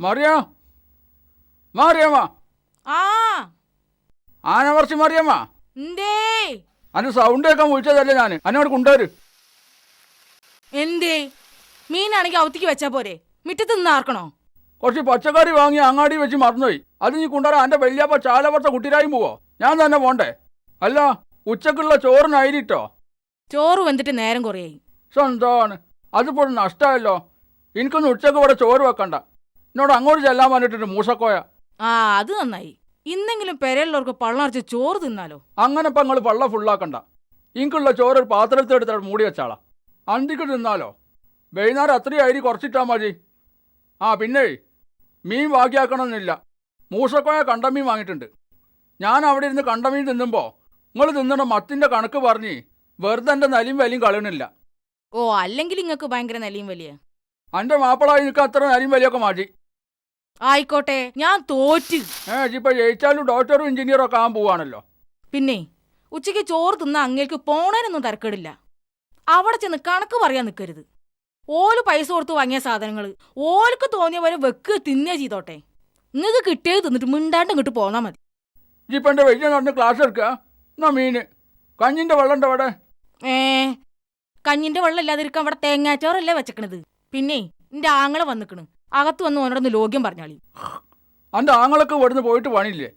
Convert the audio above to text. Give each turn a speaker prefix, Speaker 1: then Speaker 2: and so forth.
Speaker 1: മറിയ മാറിയമ്മ
Speaker 2: ആ
Speaker 1: ആനവർച്ചി മറിയമ്മ
Speaker 2: എന്തേ
Speaker 1: അന്റെ സൗണ്ട് കേൾക്കാൻ വിളിച്ചതല്ലേ ഞാൻ എന്നോട് കൊണ്ടുവരും.
Speaker 2: എന്തേ മീനാണെങ്കിൽ അവത്തിക്ക് വെച്ചാ പോരെ, മിറ്റത്ത് നിന്ന് ആർക്കണോ?
Speaker 1: കുറച്ച് പച്ചക്കറി വാങ്ങി അങ്ങാടി വെച്ച് മറന്നുപോയി. അത് നീ കൊണ്ടുവരാൻ എൻ്റെ വലിയപ്പ ചാലവർത്ത കുട്ടിരായും പോവോ? ഞാൻ തന്നെ പോണ്ടേ? അല്ല ഉച്ചക്കുള്ള ചോറിനായിരിട്ടോ?
Speaker 2: ചോറ് വെന്തിട്ട് നേരം കുറയായി.
Speaker 1: സ്വന്തമാണ് അതിപ്പോൾ നഷ്ടമല്ലോ. എനിക്കൊന്ന് ഉച്ചക്ക് ഇവിടെ ചോറ് വെക്കണ്ട. എന്നോട് അങ്ങോട്ട് ചെല്ലാൻ പറഞ്ഞിട്ടുണ്ട് മൂസക്കോയ.
Speaker 2: ആ അത് നന്നായി. ഇന്നെങ്കിലും പെരയുള്ളവർക്ക് പള്ളറച്ച് ചോറ് തിന്നാലോ.
Speaker 1: അങ്ങനെ ഇപ്പം നിങ്ങൾ പള്ള ഫുള്ളാക്കണ്ട. എനിക്കുള്ള ചോറ് ഒരു പാത്രത്തിലെടുത്ത് മൂടി വെച്ചാളാ. അന്തിക്ക് തിന്നാലോ. വൈകുന്നേരം അത്രയും അരി കുറച്ചിട്ടാ മതി. ആ പിന്നെ മീൻ ബാക്കിയാക്കണമെന്നില്ല. മൂസക്കോയ കണ്ടമീൻ വാങ്ങിയിട്ടുണ്ട്. ഞാൻ അവിടെ ഇരുന്ന് കണ്ടമീൻ തിന്നുമ്പോൾ നിങ്ങൾ തിന്നണ മത്തിൻ്റെ കണക്ക് പറഞ്ഞ് വെറുതെ എൻ്റെ നലിയും വലിയും കളയണില്ല.
Speaker 2: ഓ അല്ലെങ്കിൽ ഇങ്ങക്ക് ഭയങ്കര നെലിയും വലിയ.
Speaker 1: എൻ്റെ മാപ്പിള എനിക്ക് അത്ര നലിയും വലിയൊക്കെ മതി.
Speaker 2: ആയിക്കോട്ടെ, ഞാൻ തോറ്റ്.
Speaker 1: ഇപ്പൊ ജയിച്ചാലും ഡോക്ടറും എഞ്ചിനീയറും ഒക്കെ ആകാൻ പോവാണല്ലോ.
Speaker 2: പിന്നെ ഉച്ചയ്ക്ക് ചോറ് തിന്ന അങ്ങേക്ക് പോണേനൊന്നും തരക്കേടില്ല. അവിടെ ചെന്ന് കണക്ക് പറയാൻ നിൽക്കരുത്. ഓല് പൈസ കൊടുത്ത് വാങ്ങിയ സാധനങ്ങൾ ഓൽക്ക് തോന്നിയ പോലെ വെക്ക് തിന്നേ ചെയ്തോട്ടെ. നിങ്ങൾക്ക് കിട്ടിയത് തിന്നിട്ട് മിണ്ടാണ്ട് ഇങ്ങോട്ട് പോന്നാ മതി.
Speaker 1: ഇപ്പം എൻ്റെ വലിയ നടന്ന് ക്ലാസ് എടുക്കുക. എന്നാ മീന് കഞ്ഞിൻ്റെ വെള്ളം ഉണ്ട് അവിടെ.
Speaker 2: കഞ്ഞിന്റെ വെള്ളം ഇല്ലാതിരിക്കാൻ അവിടെ തേങ്ങാച്ചോറല്ലേ വെച്ചക്കണത്. പിന്നെ എന്റെ ആങ്ങളെ വന്നിക്കണ്. അകത്ത് വന്ന് ഓനോടൊന്ന് ലോഗ്യം പറഞ്ഞാളി.
Speaker 1: എൻ്റെ ആങ്ങളൊക്കെ ഇവിടുന്ന് പോയിട്ട് പണിയില്ലേ?